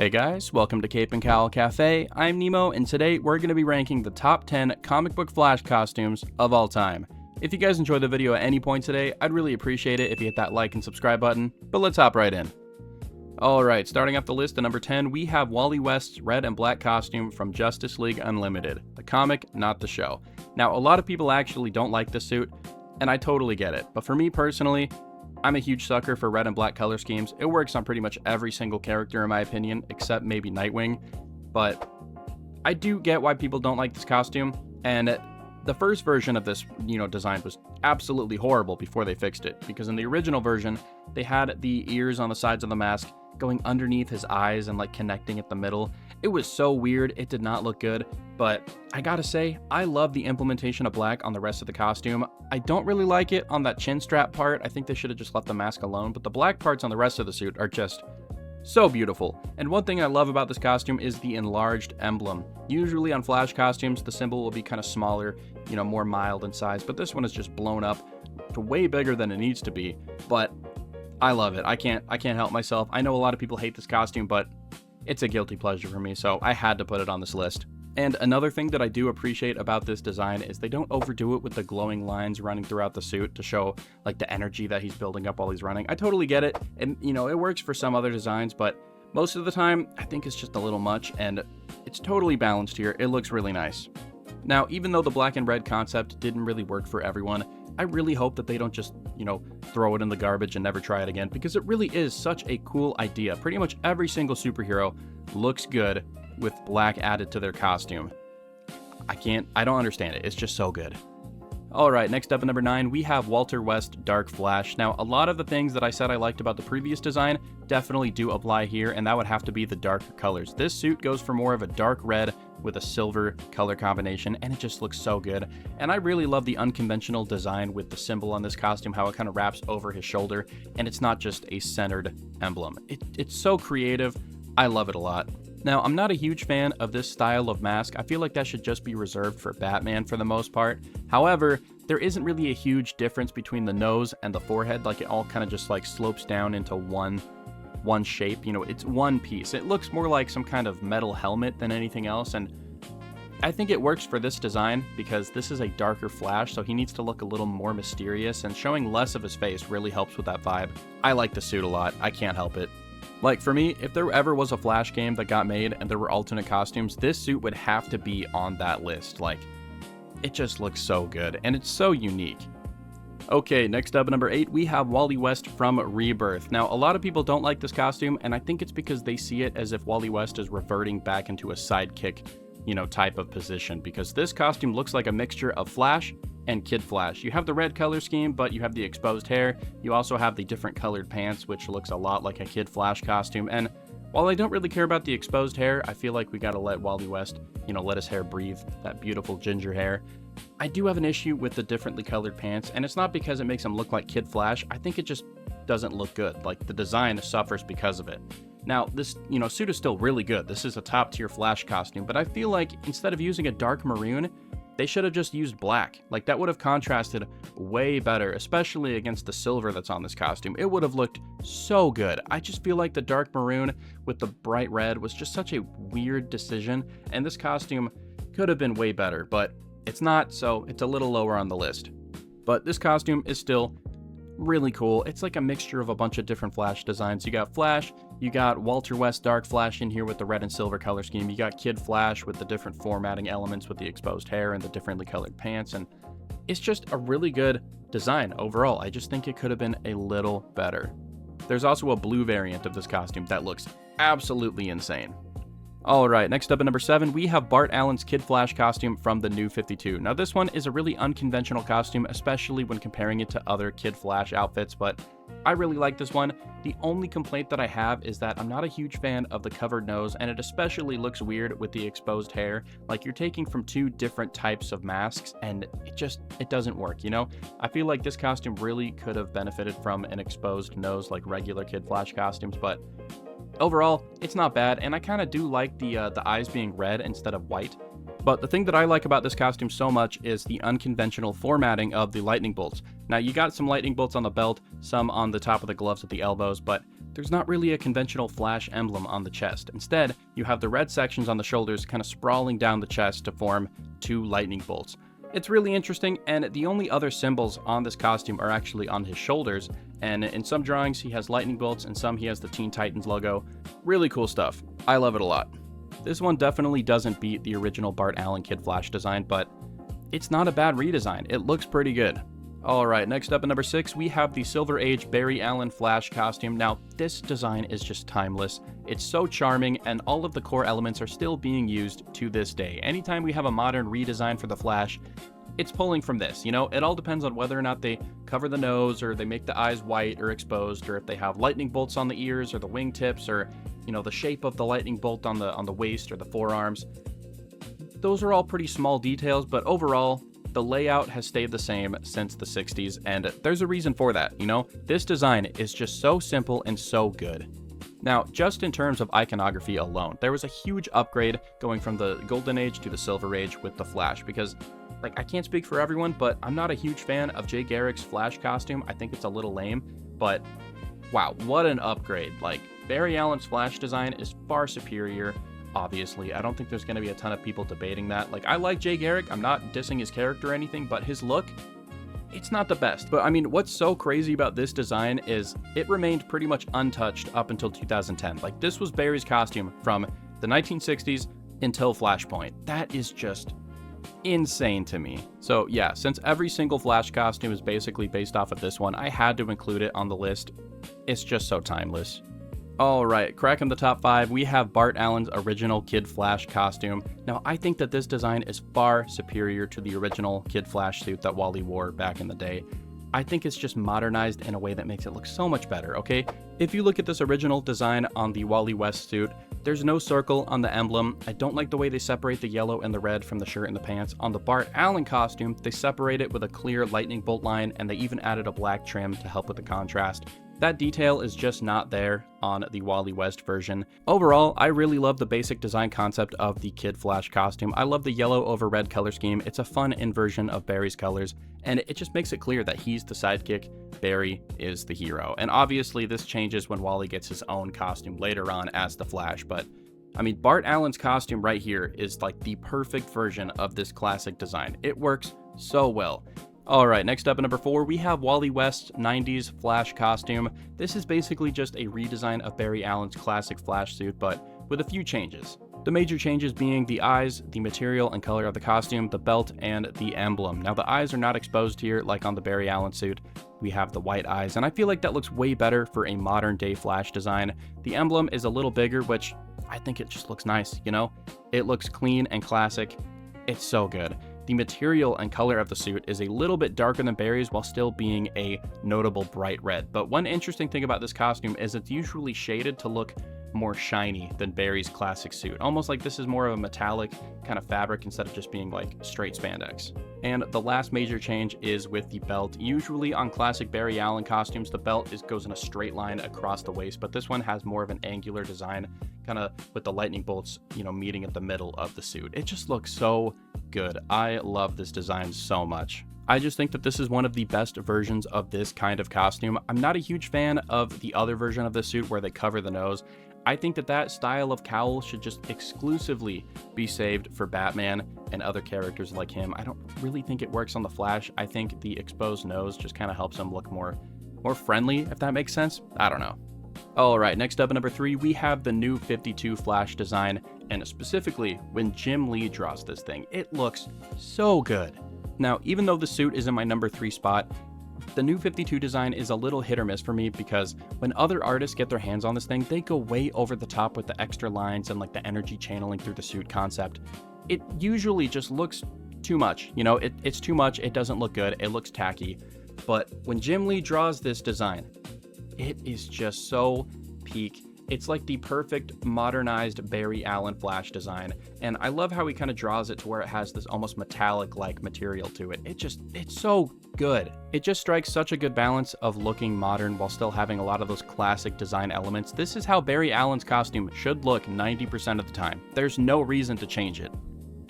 Hey guys, welcome to Cape and Cowl Cafe. I'm Nemo, and today we're going to be ranking the top 10 comic book Flash costumes of all time. If you guys enjoyed the video at any point today, I'd really appreciate it if you hit that like and subscribe button, but let's hop right in. Alright, starting off the list at number 10, we have Wally West's red and black costume from Justice League Unlimited. The comic, not the show. Now, a lot of people actually don't like this suit, and I totally get it, but for me personally, I'm a huge sucker for red and black color schemes. It works on pretty much every single character in my opinion, except maybe Nightwing, but I do get why people don't like this costume, and the first version of this, design was absolutely horrible before they fixed it, because in the original version, they had the ears on the sides of the mask going underneath his eyes and like connecting at the middle. It was so weird, it did not look good, but I gotta say, I love the implementation of black on the rest of the costume. I don't really like it on that chin strap part. I think they should have just left the mask alone, but the black parts on the rest of the suit are just so beautiful. And one thing I love about this costume is the enlarged emblem. Usually on Flash costumes, the symbol will be kind of smaller, more mild in size, but this one is just blown up to way bigger than it needs to be, but I love it. I can't help myself. I know a lot of people hate this costume, but it's a guilty pleasure for me, so I had to put it on this list. And another thing that I do appreciate about this design is they don't overdo it with the glowing lines running throughout the suit to show like the energy that he's building up while he's running. I totally get it, and it works for some other designs, but most of the time I think it's just a little much, and it's totally balanced here. It looks really nice. Now, even though the black and red concept didn't really work for everyone, I really hope that they don't just, throw it in the garbage and never try it again, because it really is such a cool idea. Pretty much every single superhero looks good with black added to their costume. I don't understand it. It's just so good. Alright, next up at number 9, we have Walter West Dark Flash. Now, a lot of the things that I said I liked about the previous design definitely do apply here, and that would have to be the darker colors. This suit goes for more of a dark red with a silver color combination, and it just looks so good. And I really love the unconventional design with the symbol on this costume, how it kind of wraps over his shoulder, and it's not just a centered emblem. It's so creative. I love it a lot. Now, I'm not a huge fan of this style of mask. I feel like that should just be reserved for Batman for the most part. However, there isn't really a huge difference between the nose and the forehead. Like, it all kind of just like slopes down into one shape. It's one piece. It looks more like some kind of metal helmet than anything else, and I think it works for this design because this is a darker Flash, so he needs to look a little more mysterious, and showing less of his face really helps with that vibe. I like the suit a lot. I can't help it. Like, for me, if there ever was a Flash game that got made and there were alternate costumes, this suit would have to be on that list. Like, it just looks so good, and it's so unique. Okay, next up at number 8, we have Wally West from Rebirth. Now, a lot of people don't like this costume, and I think it's because they see it as if Wally West is reverting back into a sidekick, type of position, because this costume looks like a mixture of Flash and Kid Flash. You have the red color scheme, but you have the exposed hair. You also have the different colored pants, which looks a lot like a Kid Flash costume. And while I don't really care about the exposed hair, I feel like we gotta let Wally West, let his hair breathe, that beautiful ginger hair. I do have an issue with the differently colored pants, and it's not because it makes him look like Kid Flash. I think it just doesn't look good. Like, the design suffers because of it. Now, this, suit is still really good. This is a top-tier Flash costume, but I feel like instead of using a dark maroon, they should have just used black. Like, that would have contrasted way better, especially against the silver that's on this costume. It would have looked so good. I just feel like the dark maroon with the bright red was just such a weird decision, and this costume could have been way better, but it's not, so it's a little lower on the list. But this costume is still really cool. It's like a mixture of a bunch of different Flash designs. You got Flash, you got Walter West Dark Flash in here with the red and silver color scheme, you got Kid Flash with the different formatting elements with the exposed hair and the differently colored pants, and it's just a really good design overall. I just think it could have been a little better. There's also a blue variant of this costume that looks absolutely insane. Alright, next up at number 7, we have Bart Allen's Kid Flash costume from the New 52. Now, this one is a really unconventional costume, especially when comparing it to other Kid Flash outfits, but I really like this one. The only complaint that I have is that I'm not a huge fan of the covered nose, and it especially looks weird with the exposed hair. Like, you're taking from two different types of masks, and it doesn't work, I feel like this costume really could have benefited from an exposed nose like regular Kid Flash costumes, but overall, it's not bad, and I kind of do like the eyes being red instead of white. But the thing that I like about this costume so much is the unconventional formatting of the lightning bolts. Now, you got some lightning bolts on the belt, some on the top of the gloves at the elbows, but there's not really a conventional Flash emblem on the chest. Instead, you have the red sections on the shoulders kind of sprawling down the chest to form 2 lightning bolts. It's really interesting, and the only other symbols on this costume are actually on his shoulders, and in some drawings he has lightning bolts, and some he has the Teen Titans logo. Really cool stuff. I love it a lot. This one definitely doesn't beat the original Bart Allen Kid Flash design, but it's not a bad redesign. It looks pretty good. Alright, next up at number 6, we have the Silver Age Barry Allen Flash costume. Now, this design is just timeless. It's so charming, and all of the core elements are still being used to this day. Anytime we have a modern redesign for the Flash, it's pulling from this, you know? It all depends on whether or not they cover the nose, or they make the eyes white or exposed, or if they have lightning bolts on the ears, or the wingtips, or, you know, the shape of the lightning bolt on the waist or the forearms. Those are all pretty small details, but overall, the layout has stayed the same since the 60s, and there's a reason for that, you know? This design is just so simple and so good. Now, just in terms of iconography alone, there was a huge upgrade going from the Golden Age to the Silver Age with the Flash, because, like, I can't speak for everyone, but I'm not a huge fan of Jay Garrick's Flash costume. I think it's a little lame, but wow, what an upgrade. Like, Barry Allen's Flash design is far superior. Obviously, I don't think there's going to be a ton of people debating that. Like, I like Jay Garrick, I'm not dissing his character or anything, but his look, it's not the best. But I mean, what's so crazy about this design is it remained pretty much untouched up until 2010. Like, this was Barry's costume from the 1960s until Flashpoint. That is just insane to me. So yeah, since every single Flash costume is basically based off of this one, I had to include it on the list. It's just so timeless. Alright, cracking the top 5, we have Bart Allen's original Kid Flash costume. Now, I think that this design is far superior to the original Kid Flash suit that Wally wore back in the day. I think it's just modernized in a way that makes it look so much better, okay? If you look at this original design on the Wally West suit, there's no circle on the emblem. I don't like the way they separate the yellow and the red from the shirt and the pants. On the Bart Allen costume, they separate it with a clear lightning bolt line, and they even added a black trim to help with the contrast. That detail is just not there on the Wally West version. Overall, I really love the basic design concept of the Kid Flash costume. I love the yellow over red color scheme. It's a fun inversion of Barry's colors, and it just makes it clear that he's the sidekick, Barry is the hero. And obviously this changes when Wally gets his own costume later on as the Flash, but I mean, Bart Allen's costume right here is like the perfect version of this classic design. It works so well. Alright, next up at number 4, we have Wally West's 90s Flash costume. This is basically just a redesign of Barry Allen's classic Flash suit, but with a few changes. The major changes being the eyes, the material and color of the costume, the belt, and the emblem. Now, the eyes are not exposed here like on the Barry Allen suit. We have the white eyes, and I feel like that looks way better for a modern day Flash design. The emblem is a little bigger, which I think it just looks nice, you know? It looks clean and classic. It's so good. The material and color of the suit is a little bit darker than Barry's while still being a notable bright red. But one interesting thing about this costume is it's usually shaded to look more shiny than Barry's classic suit. Almost like this is more of a metallic kind of fabric instead of just being like straight spandex. And the last major change is with the belt. Usually on classic Barry Allen costumes, the belt goes in a straight line across the waist, but this one has more of an angular design, kind of with the lightning bolts, you know, meeting at the middle of the suit. It just looks so good. I love this design so much. I just think that this is one of the best versions of this kind of costume. I'm not a huge fan of the other version of the suit where they cover the nose. I think that that style of cowl should just exclusively be saved for Batman and other characters like him. I don't really think it works on the Flash. I think the exposed nose just kind of helps him look more friendly, if that makes sense. I don't know. Alright, next up at number 3, we have the new 52 Flash design, and specifically when Jim Lee draws this thing, it looks so good. Now, even though the suit is in my number 3 spot, the new 52 design is a little hit or miss for me because when other artists get their hands on this thing, they go way over the top with the extra lines and like the energy channeling through the suit concept. It usually just looks too much, you know, it's too much, it doesn't look good, it looks tacky. But when Jim Lee draws this design, it is just so peak. It's like the perfect modernized Barry Allen Flash design, and I love how he kind of draws it to where it has this almost metallic-like material to it. It's so good. It just strikes such a good balance of looking modern while still having a lot of those classic design elements. This is how Barry Allen's costume should look 90% of the time. There's no reason to change it.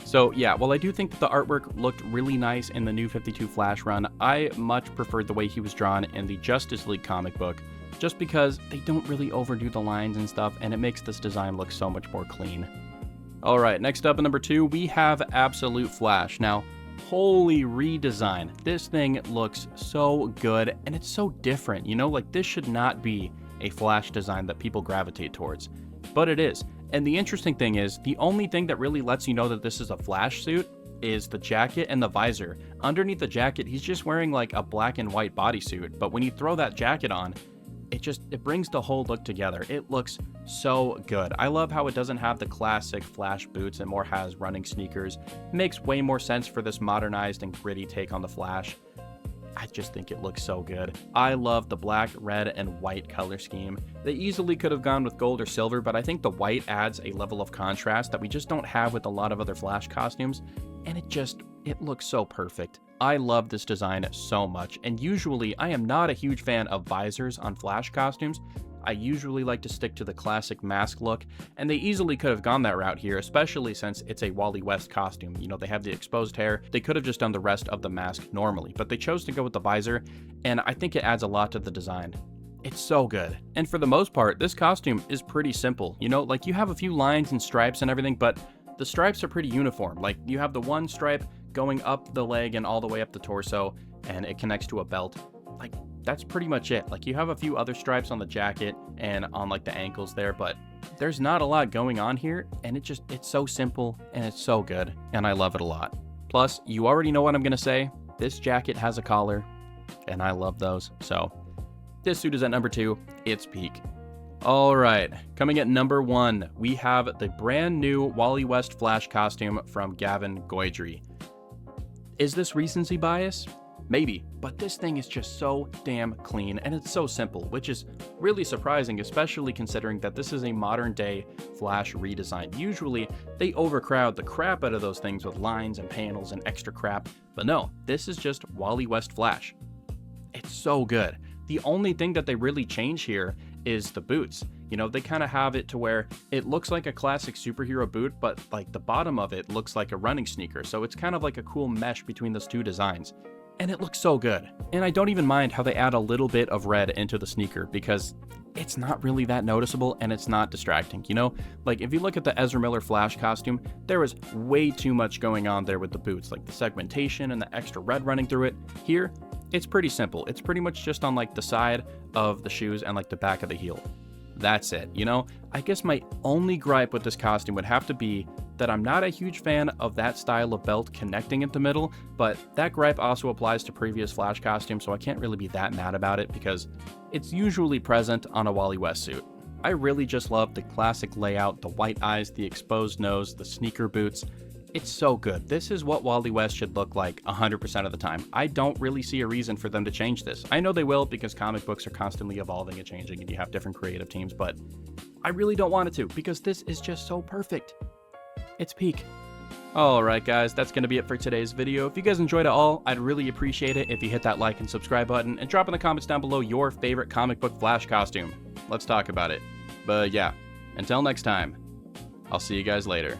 So yeah, while I do think the artwork looked really nice in the new 52 Flash run, I much preferred the way he was drawn in the Justice League comic book. just because they don't really overdo the lines and stuff, and it makes this design look so much more clean. Alright, next up at number 2, we have Absolute Flash. Now, holy redesign. This thing looks so good, and it's so different, you know? Like, this should not be a Flash design that people gravitate towards, but it is. And the interesting thing is, the only thing that really lets you know that this is a Flash suit is the jacket and the visor. Underneath the jacket, he's just wearing like a black and white bodysuit, but when you throw that jacket on, it brings the whole look together. It looks so good. I love how it doesn't have the classic Flash boots and more has running sneakers. It makes way more sense for this modernized and gritty take on the Flash. I just think it looks so good. I love the black, red, and white color scheme. They easily could have gone with gold or silver, but I think the white adds a level of contrast that we just don't have with a lot of other Flash costumes, and it looks so perfect. I love this design so much, and usually I am not a huge fan of visors on Flash costumes. I usually like to stick to the classic mask look, and they easily could have gone that route here, especially since it's a Wally West costume. You know, they have the exposed hair. They could have just done the rest of the mask normally, but they chose to go with the visor, and I think it adds a lot to the design. It's so good. And for the most part, this costume is pretty simple. You know, like you have a few lines and stripes and everything, but the stripes are pretty uniform. Like you have the one stripe going up the leg and all the way up the torso, and it connects to a belt. Like, that's pretty much it. Like, you have a few other stripes on the jacket and on like the ankles there, but there's not a lot going on here, and it's so simple and it's so good, and I love it a lot. Plus, you already know what I'm gonna say. This jacket has a collar, and I love those. So this suit is at number 2. It's peak. All right, coming at number 1, we have the brand new Wally West Flash costume from Gavin Goydry. Is this recency bias? Maybe, but this thing is just so damn clean, and it's so simple, which is really surprising, especially considering that this is a modern day Flash redesign. Usually, they overcrowd the crap out of those things with lines and panels and extra crap, but no, this is just Wally West Flash. It's so good. The only thing that they really change here is the boots. You know, they kind of have it to where it looks like a classic superhero boot, but like the bottom of it looks like a running sneaker, so it's kind of like a cool mesh between those two designs. And it looks so good. And I don't even mind how they add a little bit of red into the sneaker because it's not really that noticeable and it's not distracting, you know? Like if you look at the Ezra Miller Flash costume, there was way too much going on there with the boots, like the segmentation and the extra red running through it. Here, it's pretty simple. It's pretty much just on like the side of the shoes and like the back of the heel. That's it, you know? I guess my only gripe with this costume would have to be that I'm not a huge fan of that style of belt connecting at the middle, but that gripe also applies to previous Flash costumes, so I can't really be that mad about it because it's usually present on a Wally West suit. I really just love the classic layout, the white eyes, the exposed nose, the sneaker boots. It's so good. This is what Wally West should look like 100% of the time. I don't really see a reason for them to change this. I know they will because comic books are constantly evolving and changing and you have different creative teams, but I really don't want it to because this is just so perfect. It's peak. Alright guys, that's going to be it for today's video. If you guys enjoyed it all, I'd really appreciate it if you hit that like and subscribe button and drop in the comments down below your favorite comic book Flash costume. Let's talk about it. But yeah, until next time, I'll see you guys later.